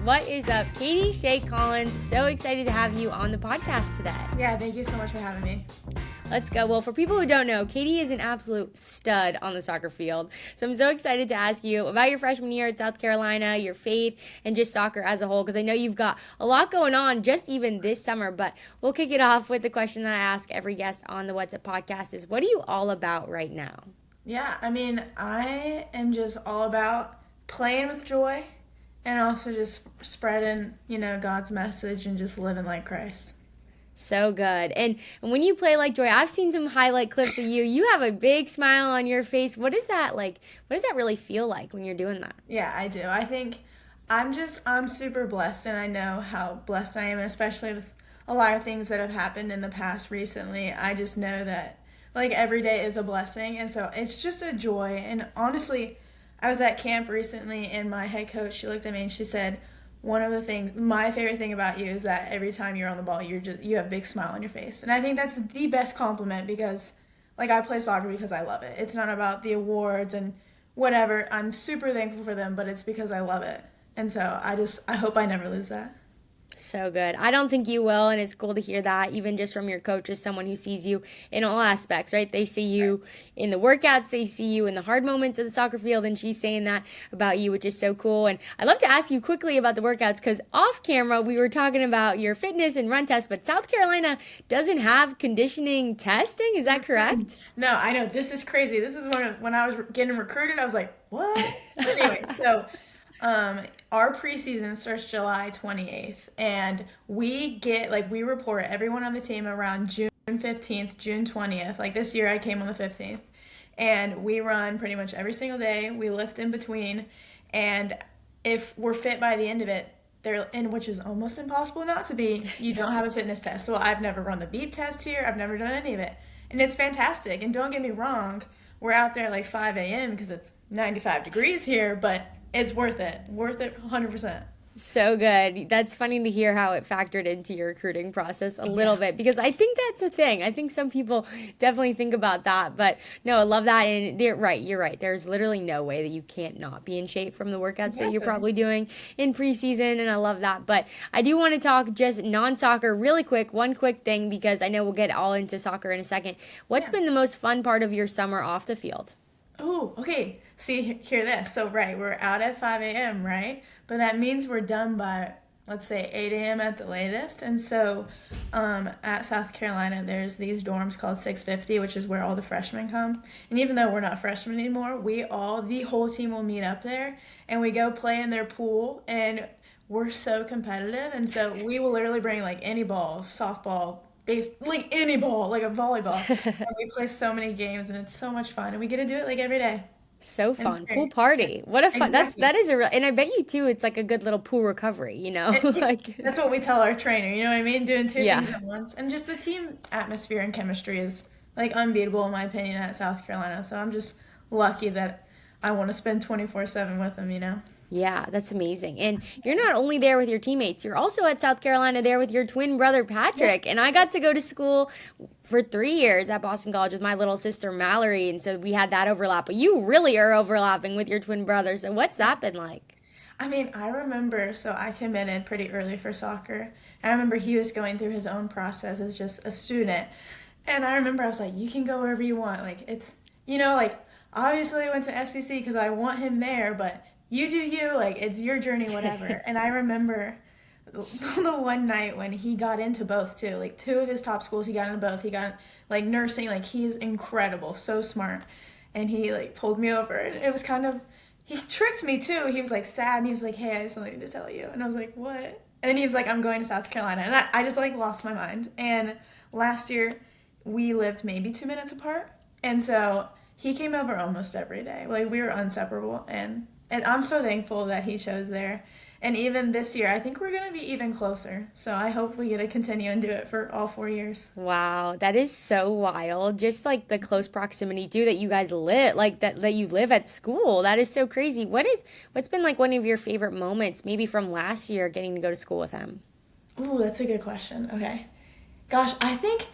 What is up? Katie Shea Collins, so excited to have you on the podcast today. Yeah, thank you so much for having me. Let's go. Well, for people who don't know, Katie is an absolute stud on the soccer field. So I'm so excited to ask you about your freshman year at South Carolina, your faith, and just soccer as a whole, because I know you've got a lot going on just even this summer. But we'll kick it off with the question that I ask every guest on the What's Up podcast is, what are you all about right now? Yeah, I am just all about playing with joy and also just spreading, God's message and just living like Christ. So good. And when you play like joy, I've seen some highlight clips of you. You have a big smile on your face. What is that like? What does that really feel like when you're doing that? Yeah, I do. I think I'm super blessed, and I know how blessed I am, and especially with a lot of things that have happened in the past recently. I just know that like every day is a blessing, and so it's just a joy. And honestly, I was at camp recently, and my head coach, she looked at me and she said, one of the things, my favorite thing about you is that every time you're on the ball, you have a big smile on your face. And I think that's the best compliment, because like I play soccer because I love it. It's not about the awards and whatever. I'm super thankful for them, but it's because I love it. And so I hope I never lose that. So good. I don't think you will, and it's cool to hear that, even just from your coach, as someone who sees you in all aspects, right? They see you in the workouts, they see you in the hard moments of the soccer field, and she's saying that about you, which is so cool. And I'd love to ask you quickly about the workouts, because off camera, we were talking about your fitness and run tests, but South Carolina doesn't have conditioning testing. Is that correct? No, I know. This is crazy. This is when I was getting recruited, I was like, what? Anyway, so our preseason starts July 28th, and we report everyone on the team around June 15th, June 20th. Like this year I came on the 15th, and we run pretty much every single day. We lift in between, and if we're fit by the end of it, which is almost impossible not to be, you don't have a fitness test. So I've never run the beep test here. I've never done any of it, and it's fantastic. And don't get me wrong, we're out there like 5 a.m. because it's 95 degrees here, but it's worth it 100%. So good. That's funny to hear how it factored into your recruiting process a little bit, because I think that's a thing. I think some people definitely think about that, but no, I love that. And you're right. There's literally no way that you can't not be in shape from the workouts that you're probably doing in preseason, and I love that. But I do want to talk just non-soccer really quick, one quick thing, because I know we'll get all into soccer in a second. What's been the most fun part of your summer off the field? Oh, okay. See, hear this. So, we're out at 5 a.m., right? But that means we're done by, let's say, 8 a.m. at the latest. And so at South Carolina, there's these dorms called 650, which is where all the freshmen come. And even though we're not freshmen anymore, the whole team will meet up there, and we go play in their pool, and we're so competitive. And so we will literally bring, like, any ball, softball, like any ball, like a volleyball. And we play so many games, and it's so much fun, and we get to do it like every day. So fun. Pool party. What a fun. Exactly. That is a real, and I bet you too, it's like a good little pool recovery, like that's what we tell our trainer, you know what I mean? Doing two things at once. And just the team atmosphere and chemistry is like unbeatable in my opinion at South Carolina. So I'm just lucky that I want to spend 24/7 with them. Yeah, that's amazing. And you're not only there with your teammates, you're also at South Carolina there with your twin brother, Patrick. Yes. And I got to go to school for 3 years at Boston College with my little sister, Mallory. And so we had that overlap. But you really are overlapping with your twin brother. So what's that been like? I remember, so I committed pretty early for soccer. And I remember he was going through his own process as just a student. And I remember I was like, you can go wherever you want. Like, it's, obviously I went to SEC because I want him there, but you do you, like, it's your journey, whatever. And I remember the one night when he got into both, too. Like, 2 of his top schools, he got into both. He got, like, nursing. Like, he's incredible, so smart. And he, like, pulled me over. And it was kind of, he tricked me, too. He was, like, sad. And he was like, hey, I have something to tell you. And I was like, what? And then he was like, I'm going to South Carolina. And I just, like, lost my mind. And last year, we lived maybe 2 minutes apart. And so he came over almost every day. Like, we were inseparable. And I'm so thankful that he chose there. And even this year, I think we're going to be even closer. So I hope we get to continue and do it for all 4 years. Wow, that is so wild. Just like the close proximity too that you guys live, like that you live at school. That is so crazy. What's been like one of your favorite moments, maybe from last year, getting to go to school with him? Ooh, that's a good question. Okay. Gosh, I think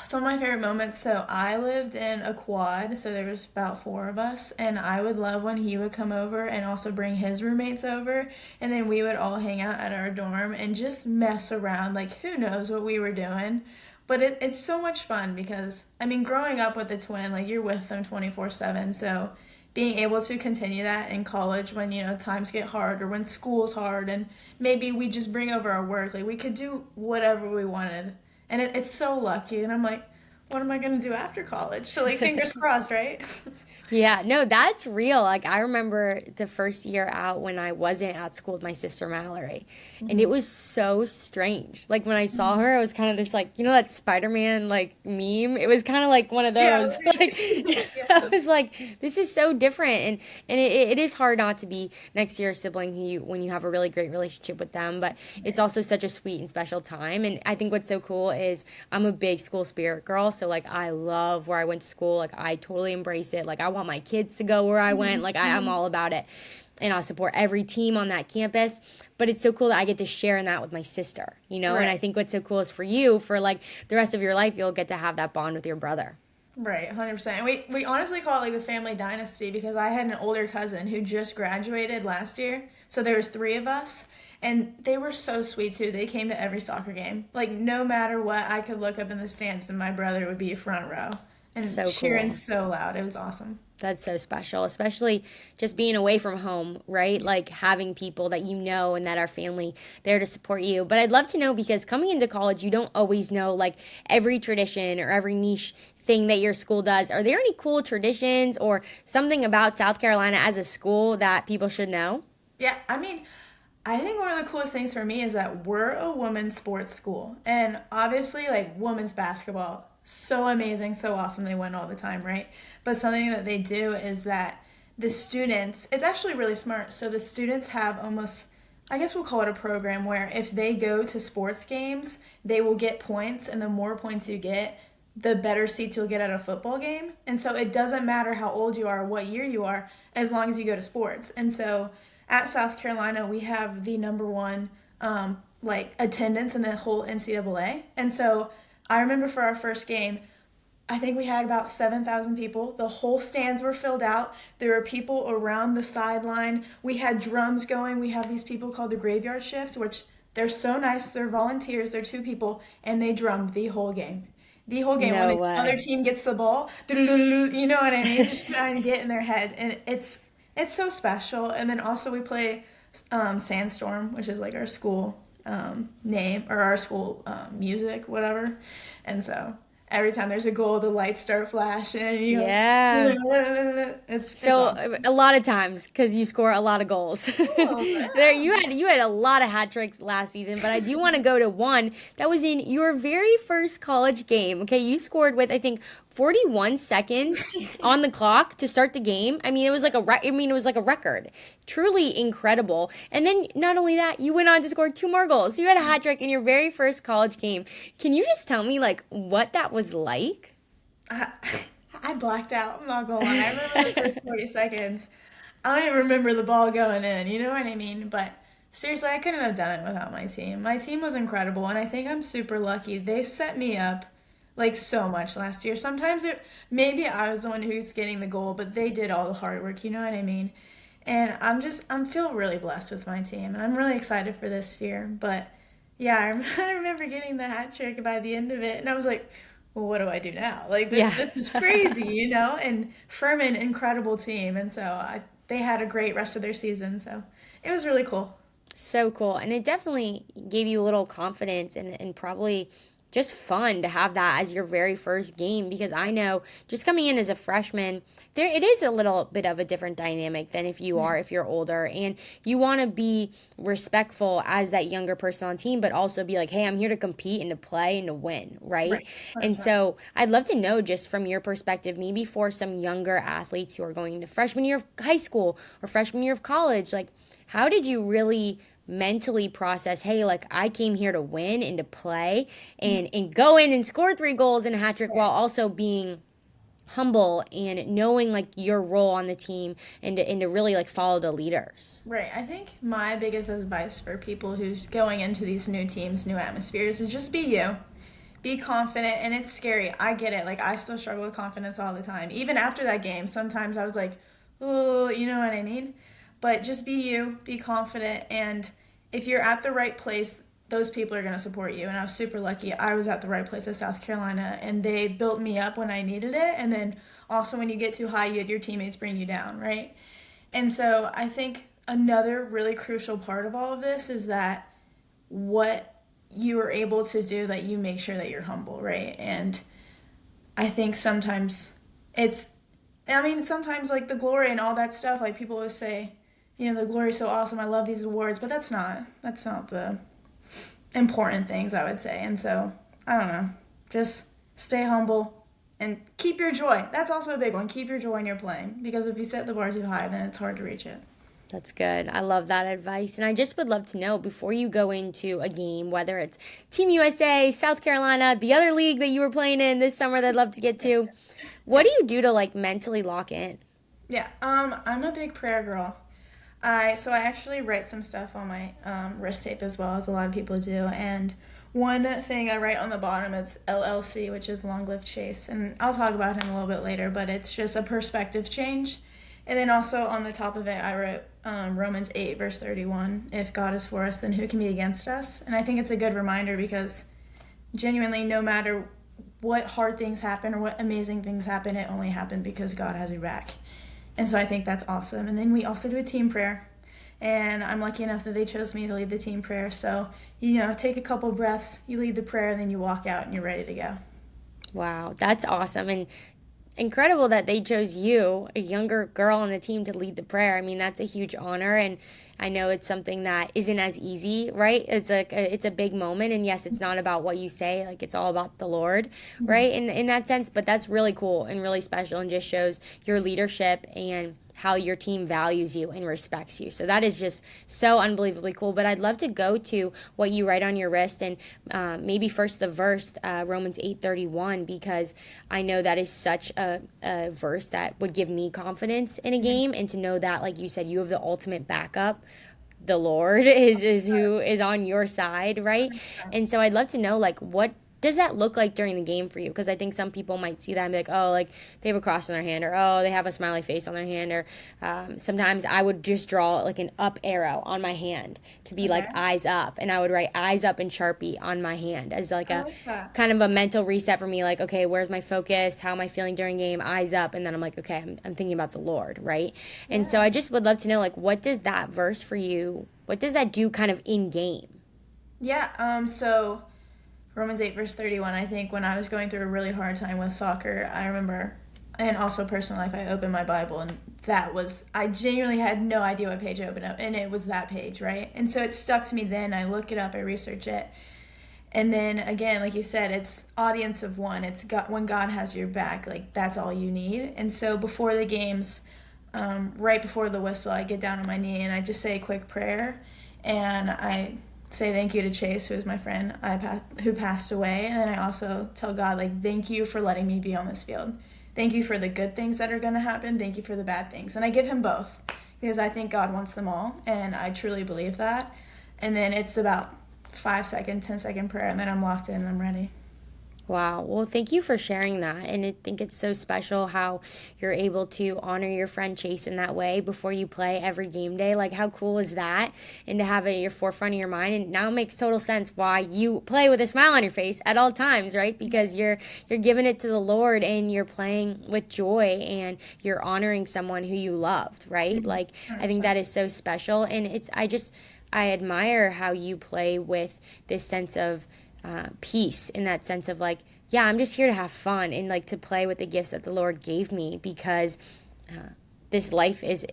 Some of my favorite moments. So I lived in a quad, so there was about four of us, and I would love when he would come over and also bring his roommates over, and then we would all hang out at our dorm and just mess around. Like who knows what we were doing, but it's so much fun because I mean, growing up with a twin, like you're with them 24/7. So being able to continue that in college when times get hard or when school's hard and maybe we just bring over our work, like we could do whatever we wanted, and it's so lucky. And I'm like, what am I going to do after college? So like fingers crossed, right? Yeah, no, that's real. Like I remember the first year out when I wasn't at school with my sister Mallory, and it Hmm. was so strange. Like when I saw her, it was kind of this like, that Spider-Man like meme. It was kind of like one of Yeah. those. Like I Yeah. was like, this is so different, and it is hard not to be next to your sibling who when you have a really great relationship with them. But it's Right. also such a sweet and special time. And I think what's so cool is I'm a big school spirit girl, so like I love where I went to school. Like I totally embrace it. Like I want my kids to go where I went. Mhm. Like I'm Mhm. all about it. And I'll support every team on that campus. But it's so cool that I get to share in that with my sister. And I Right. think what's so cool is for you, for like the rest of your life, you'll get to have that bond with your brother. Right, 100%. And we honestly call it like the family dynasty because I had an older cousin who just graduated last year. So there was three of us, and they were so sweet too. They came to every soccer game. Like no matter what, I could look up in the stands and my brother would be front row and So cheering cool. so loud. It was awesome. That's so special, especially just being away from home, right? Like having people that you know and that are family there to support you. But I'd love to know because coming into college, you don't always know like every tradition or every niche thing that your school does. Are there any cool traditions or something about South Carolina as a school that people should know? Yeah, I mean, I think one of the coolest things for me is that we're a women's sports school. And obviously, like, women's basketball, so amazing, so awesome. They win all the time, right? But something that they do is that the students, it's actually really smart. So the students have almost, I guess we'll call it a program where if they go to sports games, they will get points. And the more points you get, the better seats you'll get at a football game. And so it doesn't matter how old you are, what year you are, as long as you go to sports. And so at South Carolina, we have the number one like attendance in the whole NCAA. And so I remember for our first game, I think we had about 7,000 people. The whole stands were filled out. There were people around the sideline. We had drums going. We have these people called the graveyard shift, which they're so nice. They're volunteers. They're two people, and they drummed the whole game. The whole game. When No the other way. team gets the ball, you know what I mean? Just trying to get in their head, and it's so special. And then also we play Sandstorm, which is like our school name or our school music, whatever. And so every time there's a goal, the lights start flashing. And you go, Yeah. it's So awesome. a lot of times because you score a lot of goals. Oh, There yeah. you had a lot of hat tricks last season, but I do want to go to one that was in your very first college game. Okay, you scored with I think 41 seconds on the clock to start the game. I mean, it was like it was like a record. Truly incredible. And then not only that, you went on to score two more goals. So you had a hat trick in your very first college game. Can you just tell me like what that was like? I, I blacked out. I'm not gonna lie. I remember the first 40 seconds. I don't even remember the ball going in. You know what I mean? But seriously, I couldn't have done it without my team. My team was incredible, and I think I'm super lucky. They set me up like so much last year. Sometimes maybe I was the one who's getting the goal, but they did all the hard work. You know what I mean? And I'm feel really blessed with my team, and I'm really excited for this year. But yeah, I remember getting the hat trick by the end of it, and I was like, well, what do I do now? Like Yeah. this is crazy, you know? And Furman, incredible team, and so they had a great rest of their season. So it was really cool. So cool. And it definitely gave you a little confidence and probably just fun to have that as your very first game because I know just coming in as a freshman, there it is a little bit of a different dynamic than if you're older and you want to be respectful as that younger person on team but also be like, "Hey, I'm here to compete and to play and to win," right? Right, And 100%. so, I'd love to know just from your perspective, maybe for some younger athletes who are going to freshman year of high school or freshman year of college, like how did you really mentally process, hey, like I came here to win and to play and go in and score three goals and a hat trick while Right. also being humble and knowing like your role on the team and to really like follow the leaders. Right. I think my biggest advice for people who's going into these new teams, new atmospheres, is just be you. be confident, and it's scary. I get it. Like, I still struggle with confidence all the time. Even after that game, sometimes I was like, oh, you know what I mean? But just be you, be confident, and if you're at the right place, those people are going to support you. And I was super lucky. I was at the right place at South Carolina, and they built me up when I needed it. And then also, when you get too high, you had your teammates bring you down, right? And so I think another really crucial part of all of this is that what you are able to do, that you make sure that you're humble, right? And I think sometimes it's, I mean, sometimes like the glory and all that stuff, like people always say, you know, the glory is so awesome. I love these awards, but that's not the important things, I would say. And so I don't know, just stay humble and keep your joy. That's also a big one. Keep your joy when you're playing, because if you set the bar too high, then it's hard to reach it. That's good. I love that advice. And I just would love to know, before you go into a game, whether it's Team USA, South Carolina, the other league that you were playing in this summer that I'd love to get to, what do you do to like mentally lock in? Yeah, I'm a big prayer girl. I actually write some stuff on my wrist tape, as well as a lot of people do. And one thing I write on the bottom is LLC, which is Long Live Chase, and I'll talk about him a little bit later. But it's just a perspective change. And then also on the top of it, I wrote Romans 8 verse 31. If God is for us, then who can be against us? And I think it's a good reminder, because genuinely, no matter what hard things happen or what amazing things happen, it only happened because God has your back. And so I think that's awesome. And then we also do a team prayer. And I'm lucky enough that they chose me to lead the team prayer. So, you know, take a couple breaths, you lead the prayer, and then you walk out and you're ready to go. Wow, that's awesome. And incredible that they chose you, a younger girl on the team, to lead the prayer. I mean, that's a huge honor, and I know it's something that isn't as easy, right? It's a big moment, and yes, it's not about what you say, like it's all about the Lord, right? In that sense, but that's really cool and really special, and just shows your leadership and how your team values you and respects you. So that is just so unbelievably cool. But I'd love to go to what you write on your wrist, and maybe first the verse, Romans 8:31, because I know that is such a verse that would give me confidence in a game, and to know that, like you said, you have the ultimate backup. The Lord is who is on your side, right? And so I'd love to know, like, what does that look like during the game for you? Because I think some people might see that and be like, oh, like they have a cross on their hand, or oh, they have a smiley face on their hand, or sometimes I would just draw like an up arrow on my hand to be like Okay. eyes up, and I would write eyes up in Sharpie on my hand as like I a like that. kind of a mental reset for me. Like, okay, where's my focus? How am I feeling during game? Eyes up, and then I'm like, okay, I'm thinking about the Lord, right? And so Yeah. I just would love to know, like, what does that verse for you? What does that do, kind of in game? Yeah, so Romans 8 verse 31, I think when I was going through a really hard time with soccer, I remember, and also personal life, I opened my Bible, and that was, I genuinely had no idea what page I opened up, and it was that page, right? And so it stuck to me then. I look it up, I research it. And then again, like you said, it's audience of one. It's God, when God has your back, like that's all you need. And so before the games, right before the whistle, I get down on my knee and I just say a quick prayer, and I say thank you to Chase, who is my friend who passed away, and then I also tell God, like, thank you for letting me be on this field. Thank you for the good things that are going to happen. Thank you for the bad things, and I give him both, because I think God wants them all, and I truly believe that. And then it's about 5 second, 10-second prayer, and then I'm locked in and I'm ready. Wow. Well, thank you for sharing that. And I think it's so special how you're able to honor your friend Chase in that way before you play every game day. Like, how cool is that? And to have it at your forefront of your mind. And now it makes total sense why you play with a smile on your face at all times, right? Because you're giving it to the Lord, and you're playing with joy, and you're honoring someone who you loved, right? Like, I think that is so special. And I admire how you play with this sense of peace, in that sense of like, yeah, I'm just here to have fun and like to play with the gifts that the Lord gave me, because this life is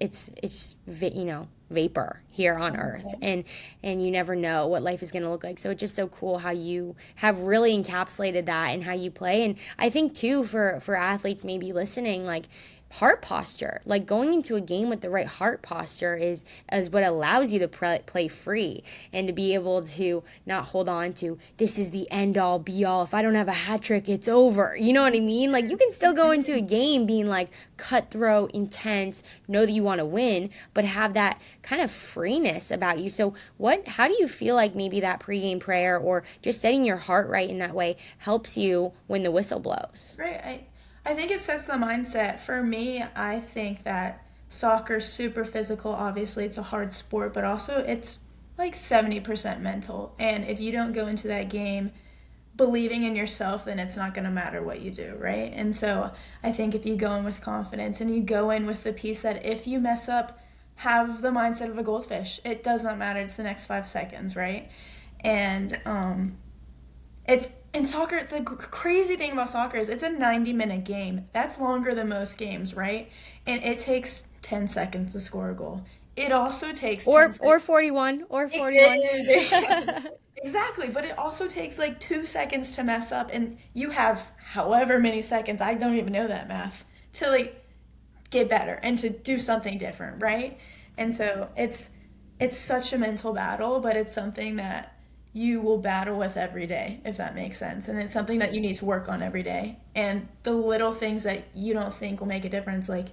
vapor here on earth, and you never know what life is going to look like. So it's just so cool how you have really encapsulated that and how you play. And I think too, for athletes maybe listening, like, heart posture. Like going into a game with the right heart posture is what allows you to play free and to be able to not hold on to this is the end all be all. If I don't have a hat trick, it's over. You know what I mean? Like you can still go into a game being like cutthroat, intense, know that you want to win, but have that kind of freeness about you. So how do you feel like maybe that pregame prayer or just setting your heart right in that way helps you when the whistle blows? Right. I think it sets the mindset. For me, I think that soccer's super physical. Obviously, it's a hard sport, but also it's like 70% mental. And if you don't go into that game believing in yourself, then it's not going to matter what you do, right? And so I think if you go in with confidence and you go in with the piece that if you mess up, have the mindset of a goldfish. It does not matter. It's the next 5 seconds, right? And it's in soccer. The crazy thing about soccer is it's a 90-minute game. That's longer than most games, right? And it takes 10 seconds to score a goal. It also takes 10 Or seconds. 41 or 41. Exactly, but it also takes like 2 seconds to mess up, and you have however many seconds, I don't even know that math, to like get better and to do something different, right? And so it's such a mental battle, but it's something that you will battle with every day, if that makes sense. And it's something that you need to work on every day. And the little things that you don't think will make a difference, like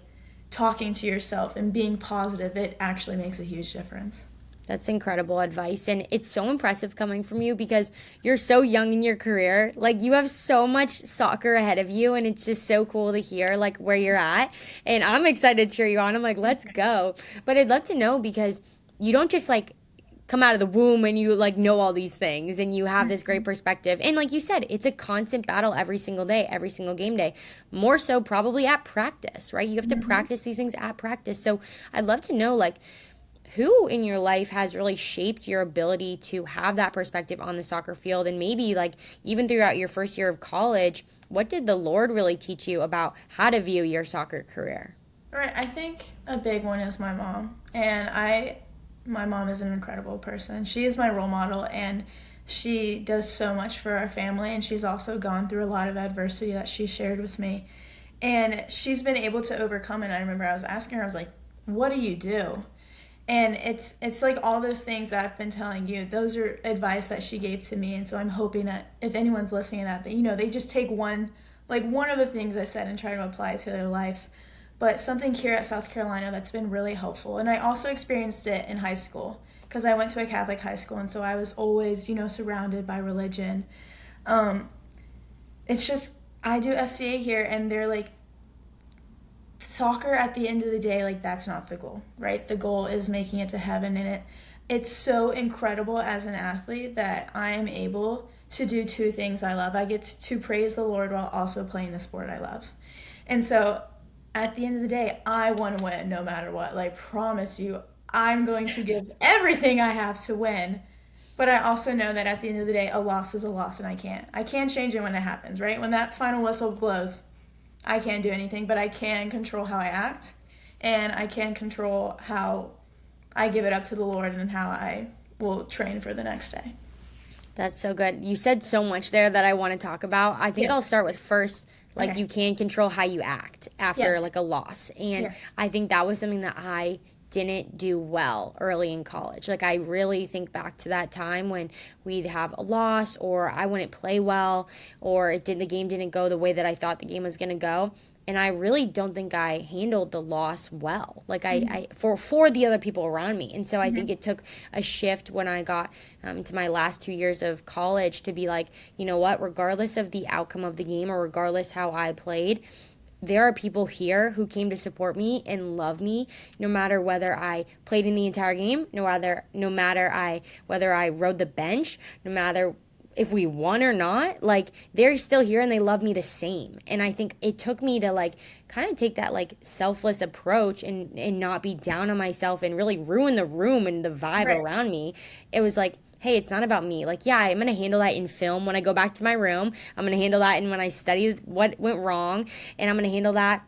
talking to yourself and being positive, it actually makes a huge difference. That's incredible advice. And it's so impressive coming from you because you're so young in your career. Like, you have so much soccer ahead of you. And it's just so cool to hear, like, where you're at. And I'm excited to cheer you on. I'm like, let's go. But I'd love to know because you don't just, like, come out of the womb and you like know all these things and you have this great perspective. And like you said, it's a constant battle every single day, every single game day. More so probably at practice, right? You have to practice these things at practice. So I'd love to know, like, who in your life has really shaped your ability to have that perspective on the soccer field, and maybe like even throughout your first year of college, what did the Lord really teach you about how to view your soccer career? Right, I think a big one is my mom. And my mom is an incredible person. She is my role model, and she does so much for our family, and she's also gone through a lot of adversity that she shared with me. And she's been able to overcome it. I remember I was asking her, I was like, what do you do? And it's like all those things that I've been telling you, those are advice that she gave to me. And so I'm hoping that if anyone's listening to that, they just take one of the things I said and try to apply it to their life. But something here at South Carolina that's been really helpful. And I also experienced it in high school because I went to a Catholic high school. And so I was always, surrounded by religion. Um, it's just, I do FCA here, and they're like, soccer at the end of the day, like, that's not the goal, right? The goal is making it to heaven. And it's so incredible as an athlete that I am able to do two things I love. I get to praise the Lord while also playing the sport I love. And so at the end of the day, I want to win no matter what. Like, promise you, I'm going to give everything I have to win. But I also know that at the end of the day, a loss is a loss, and I can't change it when it happens, right? When that final whistle blows, I can't do anything, but I can control how I act, and I can control how I give it up to the Lord and how I will train for the next day. That's so good. You said so much there that I want to talk about. I think Yes. I'll start with first, like, Okay. you can control how you act after, Yes. like, a loss. And Yes. I think that was something that I didn't do well early in college. Like, I really think back to that time when we'd have a loss, or I wouldn't play well, or the game didn't go the way that I thought the game was going to go. And I really don't think I handled the loss well, like for the other people around me. And so I think it took a shift when I got to my last 2 years of college to be like, you know what, regardless of the outcome of the game or regardless how I played, there are people here who came to support me and love me, no matter whether I played in the entire game, no matter whether I rode the bench, no matter if we won or not. Like, they're still here and they love me the same. And I think it took me to like kind of take that like selfless approach and not be down on myself and really ruin the room and the vibe Right. around me. It was like, hey, it's not about me. Like, yeah, I'm going to handle that in film when I go back to my room. I'm going to handle that and when I study what went wrong, and I'm going to handle that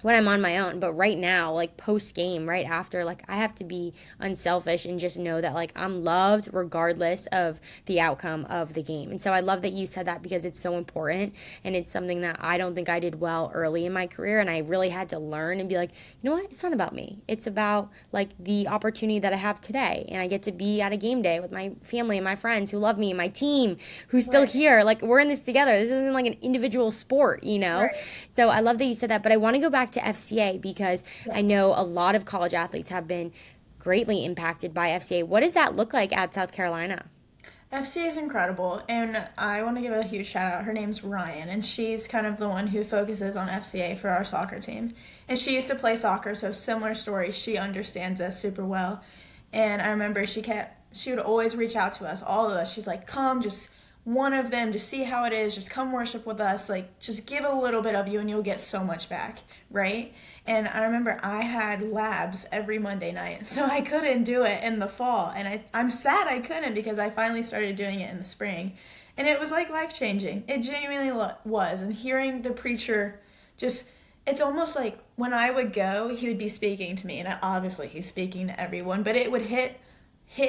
when I'm on my own. But right now, like post game, right after, like I have to be unselfish and just know that like I'm loved regardless of the outcome of the game. And so I love that you said that because it's so important, and it's something that I don't think I did well early in my career, and I really had to learn and be like, you know what? It's not about me. It's about like the opportunity that I have today, and I get to be at a game day with my family and my friends who love me, and my team who's still Right. here. Like we're in this together. This isn't like an individual sport, you know? Right. So I love that you said that, but I want to go back to FCA because I Yes. know a lot of college athletes have been greatly impacted by FCA. What does that look like at South Carolina? FCA is incredible, and I want to give a huge shout out. Her name's Ryan, and she's kind of the one who focuses on FCA for our soccer team. And she used to play soccer, so similar story. She understands us super well. And I remember she would always reach out to us, all of us. She's like, "Come, just one of them, just see how it is. Just come worship with us. Like, just give a little bit of you, and you'll get so much back, right?" And I remember I had labs every Monday night, so I couldn't do it in the fall. And I'm sad I couldn't because I finally started doing it in the spring. And it was like life changing. It genuinely was. And hearing the preacher just, it's almost like when I would go, he would be speaking to me. And obviously he's speaking to everyone, but it would hit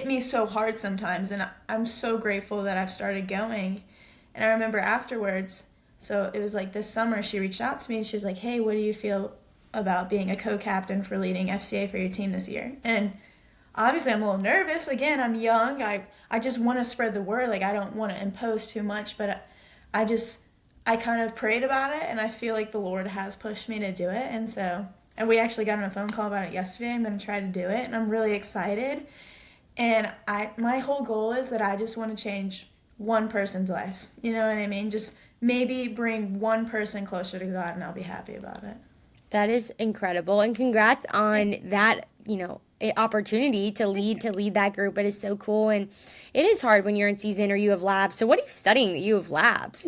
me so hard sometimes. And I'm so grateful that I've started going. And I remember afterwards, so it was like this summer, she reached out to me and she was like, "Hey, what do you feel about being a co-captain for leading FCA for your team this year?" And obviously I'm a little nervous. Again, I'm young. I just want to spread the word. Like I don't want to impose too much, but I just I kind of prayed about it, and I feel like the Lord has pushed me to do it. And we actually got on a phone call about it yesterday. I'm going to try to do it, and I'm really excited. And my whole goal is that I just want to change one person's life. You know what I mean? Just maybe bring one person closer to God, and I'll be happy about it. That is incredible, and congrats on that, opportunity to lead that group. It is so cool, and it is hard when you're in season or you have labs. So what are you studying that you have labs?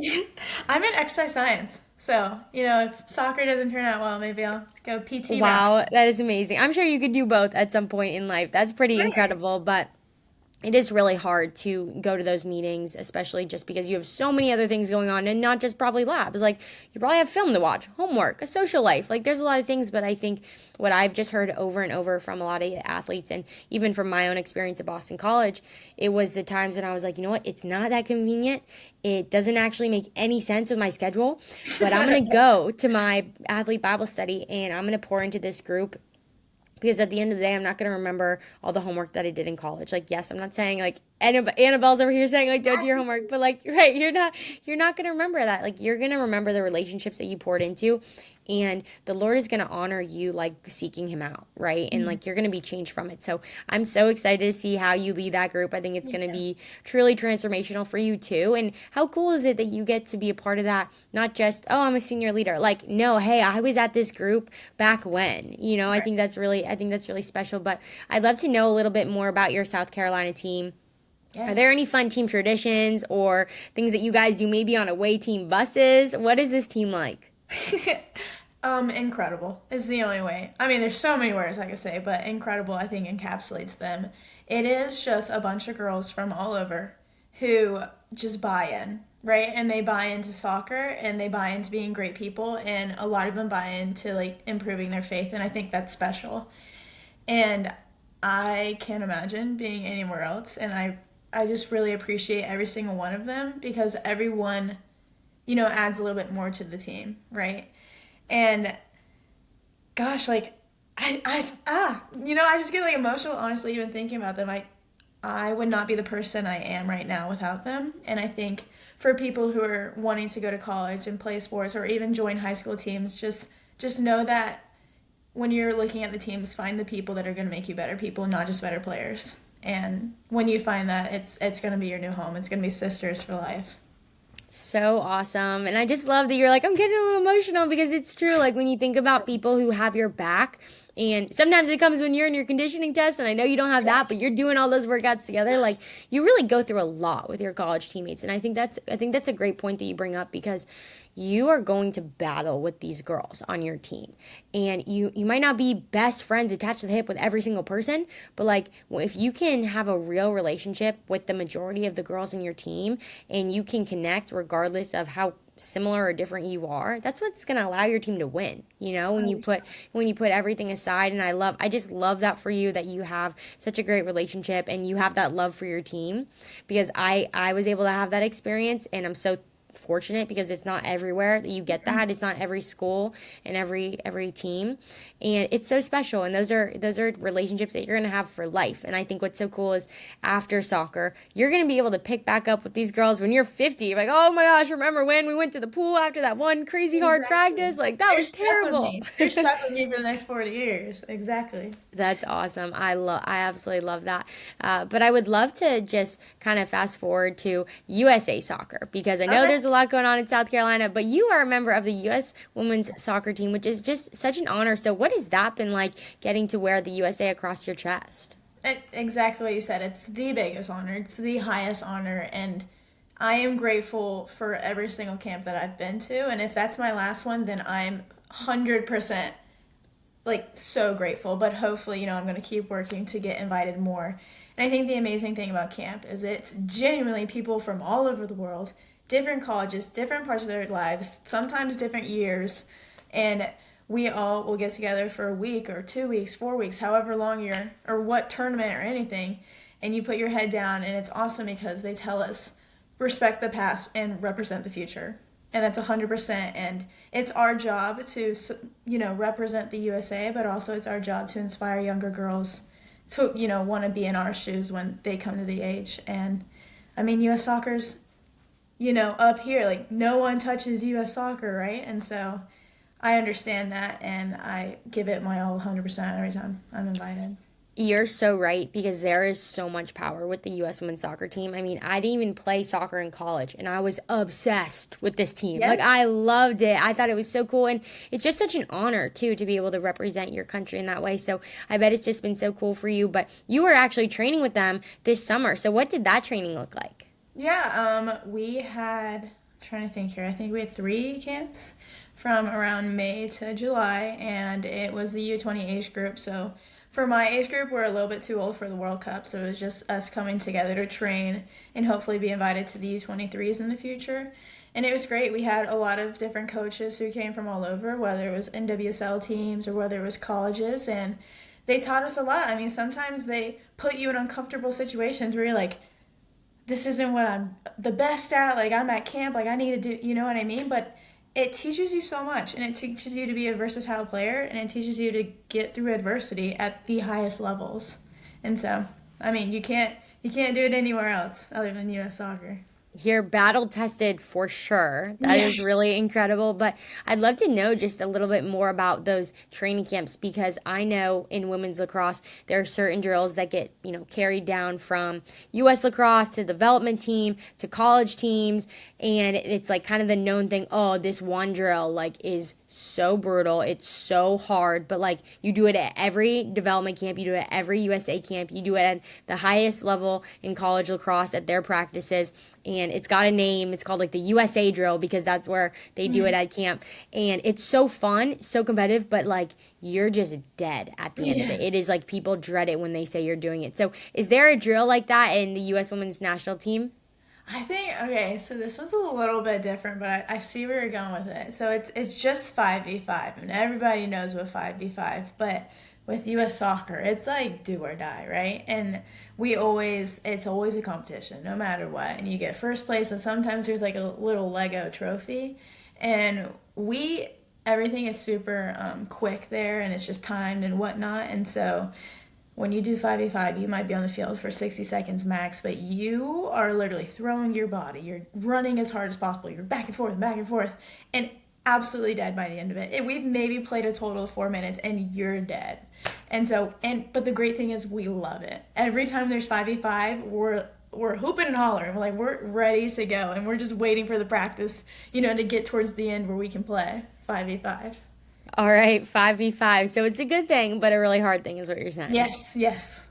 I'm in exercise science. So, if soccer doesn't turn out well, maybe I'll go PT route. Wow, that is amazing. I'm sure you could do both at some point in life. That's pretty Right. incredible, but it is really hard to go to those meetings, especially just because you have so many other things going on and not just probably labs. Like you probably have film to watch, homework, a social life. Like there's a lot of things, but I think what I've just heard over and over from a lot of athletes and even from my own experience at Boston College, it was the times when I was like, you know what, it's not that convenient. It doesn't actually make any sense with my schedule, but I'm going to go to my athlete Bible study and I'm going to pour into this group because at the end of the day, I'm not going to remember all the homework that I did in college. Like, yes, I'm not saying like Annabelle's over here saying like don't do your homework, but like, right, you're not going to remember that. Like, you're going to remember the relationships that you poured into, and the Lord is going to honor you like seeking Him out, right? And like you're going to be changed from it. So I'm so excited to see how you lead that group. I think it's going to Yeah. be truly transformational for you too. And how cool is it that you get to be a part of that? Not just, oh, I'm a senior leader. Like, no, hey, I was at this group back when. Right. I think that's really special. But I'd love to know a little bit more about your South Carolina team. Are there Yes. any fun team traditions or things that you guys do maybe on away team buses? What is this team like? Incredible is the only way. I mean, there's so many words I could say, but incredible I think encapsulates them. It is just a bunch of girls from all over who just buy in, right? And they buy into soccer and they buy into being great people, and a lot of them buy into like improving their faith, and I think that's special. And I can't imagine being anywhere else, and I just really appreciate every single one of them because everyone, adds a little bit more to the team, right? And gosh, like I just get like emotional honestly even thinking about them. I would not be the person I am right now without them. And I think for people who are wanting to go to college and play sports or even join high school teams, just know that when you're looking at the teams, find the people that are going to make you better people, not just better players. And when you find that, it's going to be your new home. It's going to be sisters for life. So awesome. And I just love that you're like, I'm getting a little emotional because it's true. Like when you think about people who have your back, and sometimes it comes when you're in your conditioning test, and I know you don't have that, but you're doing all those workouts together. Like you really go through a lot with your college teammates. And I think that's a great point that you bring up because you are going to battle with these girls on your team. And you might not be best friends attached to the hip with every single person, but like if you can have a real relationship with the majority of the girls in your team and you can connect regardless of how similar or different you are, that's what's going to allow your team to win. When you put everything aside, and I just love that for you, that you have such a great relationship and you have that love for your team, because I was able to have that experience, and I'm so fortunate because it's not everywhere that you get that. It's not every school and every team, and it's so special. And those are relationships that you're going to have for life. And I think what's so cool is after soccer, you're going to be able to pick back up with these girls when you're 50. You're like, oh my gosh, remember when we went to the pool after that one crazy hard Exactly. practice? Like, that They're was stuck with terrible. me. They're stuck with me for the next 40 years. Exactly. That's awesome. I absolutely love that. But I would love to just kind of fast forward to USA Soccer, because I know Okay. there's a lot going on in South Carolina, but you are a member of the U.S. Women's Soccer team, which is just such an honor. So what has that been like, getting to wear the USA across your chest? Exactly what you said. It's the biggest honor. It's the highest honor, and I am grateful for every single camp that I've been to. And if that's my last one, then I'm 100% like so grateful. But hopefully, I'm going to keep working to get invited more. And I think the amazing thing about camp is it's genuinely people from all over the world, different colleges, different parts of their lives, sometimes different years, and we all will get together for a week or 2 weeks, 4 weeks, however long you're, or what tournament or anything, and you put your head down, and it's awesome because they tell us respect the past and represent the future. And that's 100%. And it's our job to, represent the USA, but also it's our job to inspire younger girls to, want to be in our shoes when they come to the age. And I mean, US soccer's, up here, like no one touches US soccer, right? And so I understand that, and I give it my all 100% every time I'm invited. You're so right, because there is so much power with the U.S. women's soccer team. I mean, I didn't even play soccer in college, and I was obsessed with this team. Like, Yes. I loved it. I thought it was so cool, and it's just such an honor, too, to be able to represent your country in that way. So I bet it's just been so cool for you. But you were actually training with them this summer. So what did that training look like? Yeah, we had, I'm trying to think here, I think we had 3 camps from around May to July, and it was the U20 age group. So for my age group, we're a little bit too old for the World Cup, so it was just us coming together to train and hopefully be invited to the U23s in the future. And it was great. We had a lot of different coaches who came from all over, whether it was NWSL teams or whether it was colleges, and they taught us a lot. I mean, sometimes they put you in uncomfortable situations where you're like, this isn't what I'm the best at. Like, I'm at camp, like, I need to do, you know what I mean? But it teaches you so much, and it teaches you to be a versatile player, and it teaches you to get through adversity at the highest levels. And so, I mean, you can't do it anywhere else other than US soccer. You're battle tested for sure. That Yeah. is really incredible. But I'd love to know just a little bit more about those training camps, because I know in women's lacrosse there are certain drills that get, carried down from US lacrosse to development team to college teams, and it's like kind of the known thing, oh, this one drill like is so brutal, it's so hard, but like you do it at every development camp, you do it at every USA camp, you do it at the highest level in college lacrosse at their practices, and it's got a name. It's called like the USA drill, because that's where they do it at camp, and it's so fun, so competitive, but like you're just dead at the end of it. Yes. It is like people dread it when they say you're doing it. So is there a drill like that in the US women's national team? I think okay, so this one's a little bit different, but I see where you're going with it. So it's just 5v5, and everybody knows what 5v5, but with US soccer, it's like do or die, right? And it's always a competition, no matter what. And you get first place, and sometimes there's like a little Lego trophy. And everything is super quick there, and it's just timed and whatnot. And so when you do 5v5, you might be on the field for 60 seconds max, but you are literally throwing your body. You're running as hard as possible. You're back and forth, and absolutely dead by the end of it. We've maybe played a total of 4 minutes, and you're dead. And so, but the great thing is we love it. Every time there's 5v5, we're hooping and hollering. We're ready to go, and we're just waiting for the practice, to get towards the end where we can play 5v5. All right, 5v5. So it's a good thing, but a really hard thing is what you're saying. Yes, yes.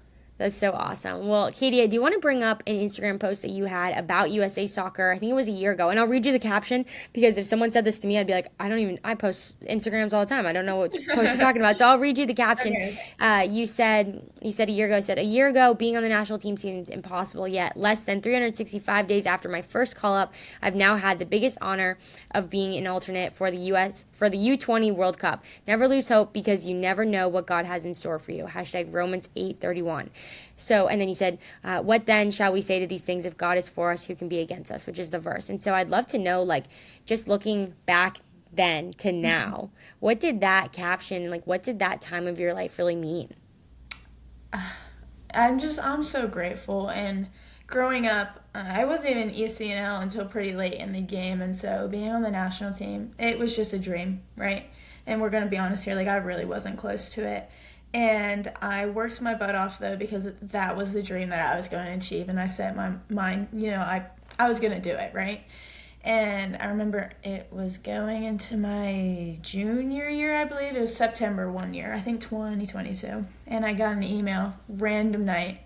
That's so awesome. Well, Katie, I do want to bring up an Instagram post that you had about USA Soccer. I think it was a year ago. And I'll read you the caption because if someone said this to me, I'd be like, I post Instagrams all the time. I don't know what post you're talking about. So I'll read you the caption. Okay. You said a year ago, a year ago, being on the national team seemed impossible, yet less than 365 days after my first call up, I've now had the biggest honor of being an alternate for the U20 World Cup. Never lose hope because you never know what God has in store for you. Hashtag Romans 8:31. So, and then you said, what then shall we say to these things? If God is for us, who can be against us? Which is the verse. And so I'd love to know, like, just looking back then to now, what did that caption, like, what did that time of your life really mean? I'm so grateful. And growing up, I wasn't even ECNL until pretty late in the game. And so being on the national team, it was just a dream, right? And we're going to be honest here, like, I really wasn't close to it. And I worked my butt off, though, because that was the dream that I was going to achieve. And I set my mind, I was going to do it, right? And I remember it was going into my junior year, I believe. It was September one year, I think 2022. And I got an email, random night.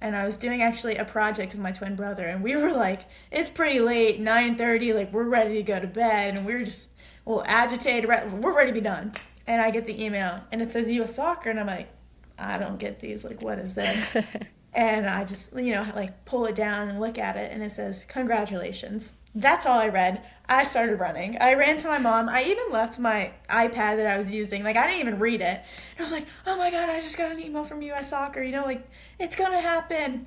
And I was doing actually a project with my twin brother. And we were like, it's pretty late, 9:30, like we're ready to go to bed. And we were just a little agitated, we're ready to be done. And I get the email and it says US Soccer. And I'm like, I don't get these. Like, what is this? And I just, like pull it down and look at it. And it says, congratulations. That's all I read. I started running. I ran to my mom. I even left my iPad that I was using. Like, I didn't even read it. And I was like, oh my God, I just got an email from US Soccer. Like, it's going to happen.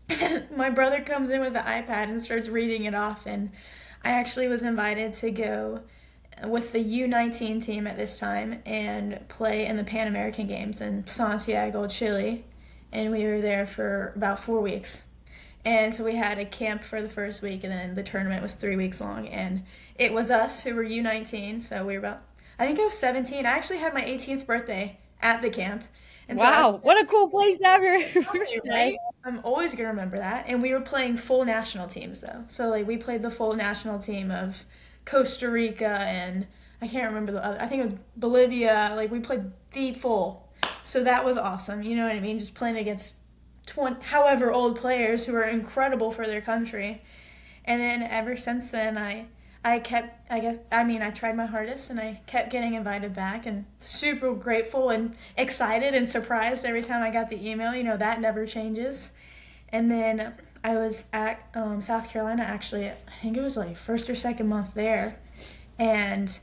And my brother comes in with the iPad and starts reading it off. And I actually was invited to go with the U19 team at this time and play in the Pan American Games in Santiago, Chile. And we were there for about 4 weeks. And so we had a camp for the first week, and then the tournament was 3 weeks long. And it was us who were U19, so we were about, I think I was 17. I actually had my 18th birthday at the camp. And so Wow, what a cool place to have your right? birthday. I'm always going to remember that. And we were playing full national teams, though. So, like, we played the full national team of Costa Rica and I can't remember the other, I think it was Bolivia. Like, we played the full. So that was awesome. You know what I mean? Just playing against however old players who are incredible for their country. And then ever since then, I tried my hardest and I kept getting invited back and super grateful and excited and surprised every time I got the email. That never changes. And then I was at South Carolina, actually, I think it was like first or second month there. And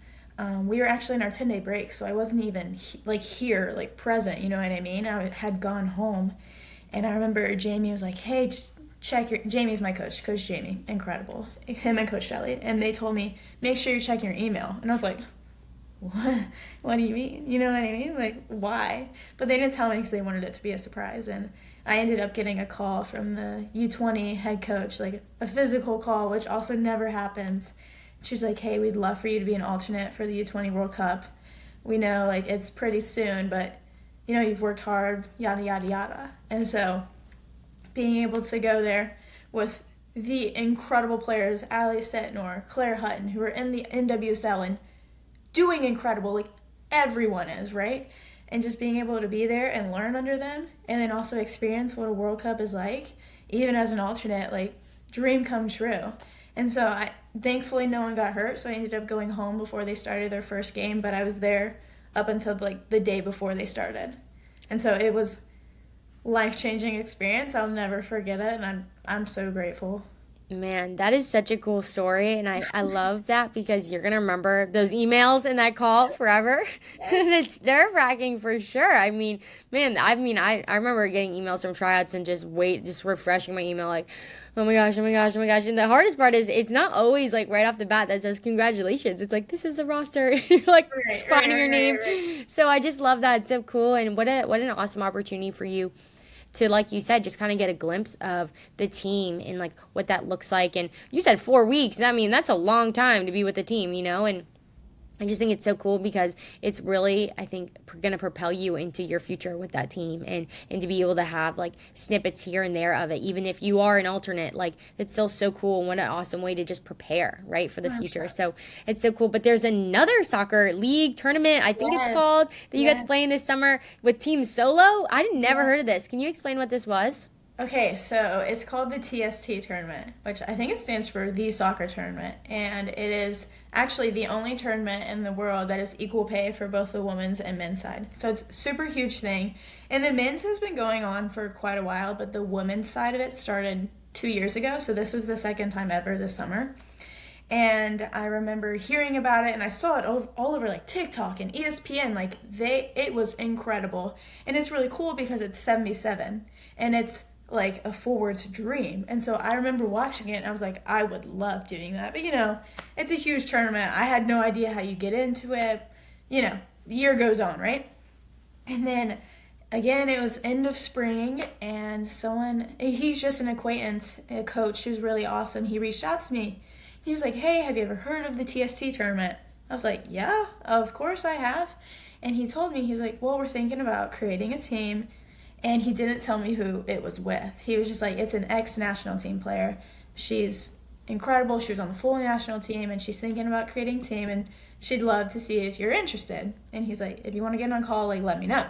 we were actually in our 10-day break, so I wasn't even here, like present, you know what I mean? I had gone home. And I remember Jamie was like, hey, just check Jamie's my coach, Coach Jamie, incredible. Him and Coach Shelley. And they told me, make sure you're checking your email. And I was like, what? What do you mean? You know what I mean? Like, why? But they didn't tell me because they wanted it to be a surprise. And I ended up getting a call from the U20 head coach, like a physical call, which also never happens. She was like, hey, we'd love for you to be an alternate for the U20 World Cup. We know, like, it's pretty soon, but you've worked hard, yada, yada, yada. And so being able to go there with the incredible players, Ali Setnor, Claire Hutton, who are in the NWSL and doing incredible, like everyone is, right? And just being able to be there and learn under them and then also experience what a World Cup is like, even as an alternate, like, dream come true. And so thankfully no one got hurt, so I ended up going home before they started their first game, but I was there up until like the day before they started. And so it was life-changing experience. I'll never forget it, and I'm so grateful. Man, that is such a cool story, and I love that because you're gonna remember those emails and that call forever. And it's nerve-wracking for sure. I mean, man, I remember getting emails from tryouts and just refreshing my email like, oh my gosh, oh my gosh, oh my gosh. And the hardest part is it's not always like right off the bat that says congratulations. It's like, this is the roster. You're like finding your name. Right. So I just love that. It's so cool, and what an awesome opportunity for you to, like you said, just kind of get a glimpse of the team and like what that looks like. And you said 4 weeks. I mean, that's a long time to be with the team, and I just think it's so cool because it's really, I think, going to propel you into your future with that team, and to be able to have like snippets here and there of it, even if you are an alternate, like it's still so cool. And what an awesome way to just prepare, right, for the future. 100%. So it's so cool. But there's another soccer league tournament, I think it's Yes. called, that you guys Yes. playing this summer with Team Solo. I never Yes. heard of this. Can you explain what this was? Okay, so it's called the TST tournament, which I think it stands for the soccer tournament, and it is actually the only tournament in the world that is equal pay for both the women's and men's side. So it's a super huge thing. And the men's has been going on for quite a while, but the women's side of it started 2 years ago. So this was the second time ever this summer. And I remember hearing about it, and I saw it all over like TikTok and ESPN. Like it was incredible, and it's really cool because it's 77, and it's like a forward's dream. And so I remember watching it, and I was like, I would love doing that. But it's a huge tournament. I had no idea how you get into it. The year goes on, right? And then again, it was end of spring, and he's just an acquaintance, a coach who's really awesome. He reached out to me. He was like, hey, have you ever heard of the TST tournament? I was like, yeah, of course I have. And he told me, he was like, well, we're thinking about creating a team. And he didn't tell me who it was with. He was just like, it's an ex-national team player. She's incredible. She was on the full national team, and she's thinking about creating a team, and she'd love to see if you're interested. And he's like, if you want to get on call, like, let me know.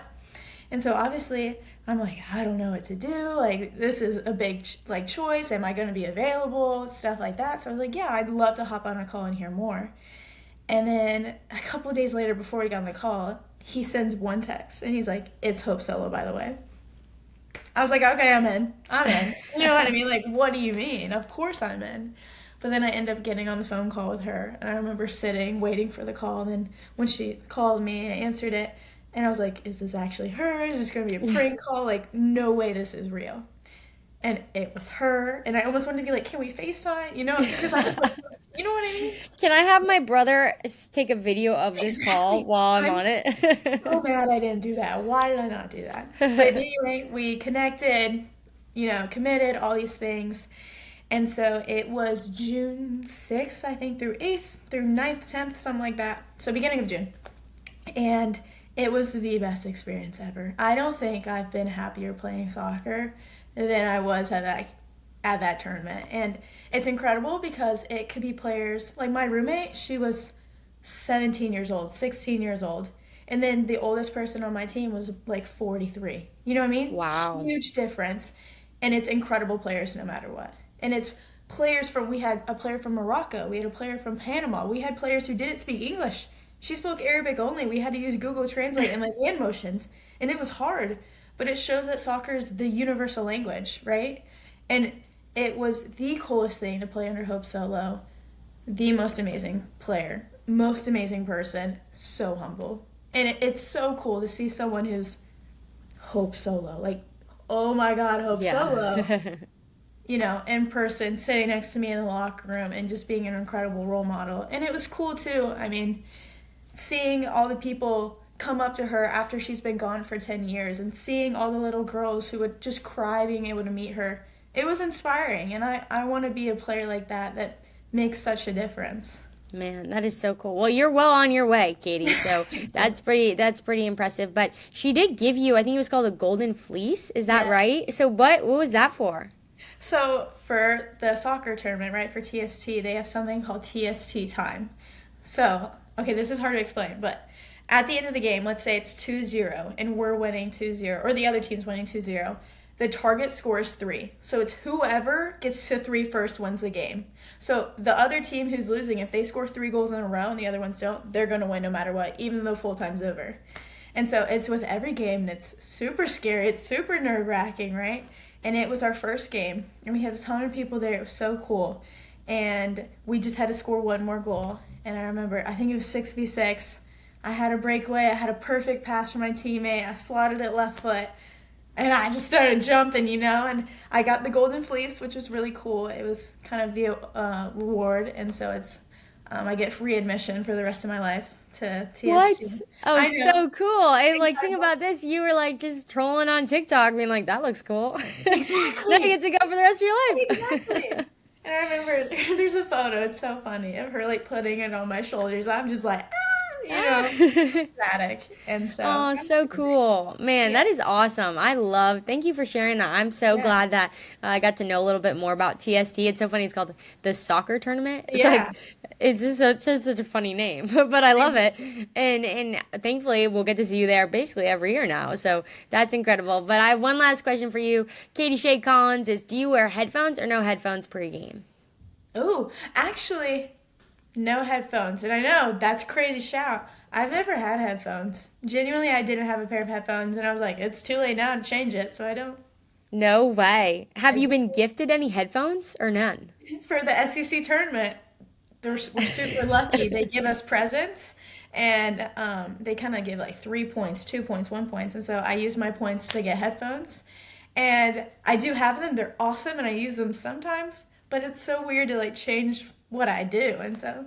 And so obviously I'm like, I don't know what to do. Like, this is a big choice. Am I going to be available? Stuff like that. So I was like, yeah, I'd love to hop on a call and hear more. And then a couple of days later, before we got on the call, he sends one text, and he's like, it's Hope Solo, by the way. I was like, okay, I'm in. I'm in. You know what I mean? Like, what do you mean? Of course I'm in. But then I end up getting on the phone call with her, and I remember sitting, waiting for the call. And then when she called me, I answered it, and I was like, is this actually her? Is this going to be a prank call? Like, no way this is real. And it was her, and I almost wanted to be like, can we FaceTime? Because I was like, you know what I mean? Can I have my brother take a video of this call Exactly. while I'm I'm on so it? mad I didn't do that. Why did I not do that? But anyway, we connected, committed, all these things. And so it was June 6th, I think, through 8th, through 9th, 10th, something like that. So beginning of June. And it was the best experience ever. I don't think I've been happier playing soccer than I was at that tournament. And it's incredible because it could be players like my roommate, she was 17 years old, 16 years old. And then the oldest person on my team was like 43. You know what I mean? Wow. Huge difference. And it's incredible players no matter what. And it's we had a player from Morocco, we had a player from Panama, we had players who didn't speak English. She spoke Arabic only. We had to use Google Translate and like hand motions. And it was hard. But it shows that soccer is the universal language, right? And it was the coolest thing to play under Hope Solo. The most amazing player, most amazing person, so humble. And it's so cool to see someone who's Hope Solo. Like, oh my God, Hope Solo. Yeah. In person, sitting next to me in the locker room and just being an incredible role model. And it was cool too. I mean, seeing all the people come up to her after she's been gone for 10 years and seeing all the little girls who would just cry being able to meet her. It was inspiring, and I want to be a player like that makes such a difference. Man, that is so cool. Well, you're well on your way, Katie. So that's pretty impressive. But she did give you, I think it was called a golden fleece. Is that Yeah. right? So what was that for? So for the soccer tournament, right, for TST, they have something called TST time. So, okay, this is hard to explain, but at the end of the game, let's say it's 2-0 and we're winning 2-0, or the other team's winning 2-0. The target score is 3. So it's whoever gets to 3 first wins the game. So the other team who's losing, if they score 3 goals in a row and the other ones don't, they're going to win no matter what, even though full time's over. And so it's with every game, and it's super scary. It's super nerve-wracking, right? And it was our first game, and we had a ton of people there. It was so cool. And we just had to score one more goal. And I remember, I think it was 6v6. I had a breakaway. I had a perfect pass from my teammate. I slotted it left foot. And I just started jumping, and I got the golden fleece, which was really cool. It was kind of the reward, and so it's I get free admission for the rest of my life to TST. What? Oh, I know. so cool. And like, think Incredible. about this. You were like just trolling on TikTok, being like, that looks cool. Now you Exactly. get to go for the rest of your Exactly. life. And I remember there's a photo, it's so funny, of her like putting it on my shoulders. I'm just like, ah! Static. And so, Oh, so cool. Man, yeah, that is awesome. Thank you for sharing that. I'm so yeah, glad that I got to know a little bit more about TST. It's so funny. It's called the soccer tournament. It's yeah, like, it's just such a funny name, but I love it. exactly. And thankfully we'll get to see you there basically every year now. So that's incredible. But I have one last question for you. Katie Shea Collins is, do you wear headphones or no headphones pregame? Oh, actually, no headphones. And I know that's a crazy shout. I've never had headphones. Genuinely, I didn't have a pair of headphones, and I was like, it's too late now to change it, so I don't. No way. Have I you did. been gifted any headphones or none? For the SEC tournament, we're super lucky. They give us presents, and they kind of give like 3 points, 2 points, 1 points. And so I use my points to get headphones. And I do have them. They're awesome, and I use them sometimes. But it's so weird to like change what I do. And so,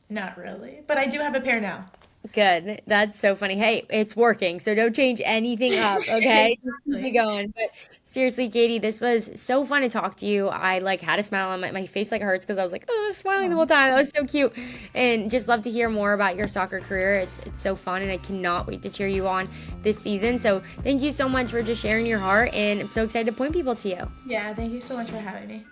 not really. But I do have a pair now. Good. That's so funny. Hey, it's working, so don't change anything up, okay? Just keep it Exactly. going. But seriously, Katie, this was so fun to talk to you. I like had a smile on my face like hurts because I was like, oh, I was smiling the Oh, whole time. That was so cute. And just love to hear more about your soccer career. It's so fun and I cannot wait to cheer you on this season. So thank you so much for just sharing your heart and I'm so excited to point people to you. yeah, thank you so much for having me.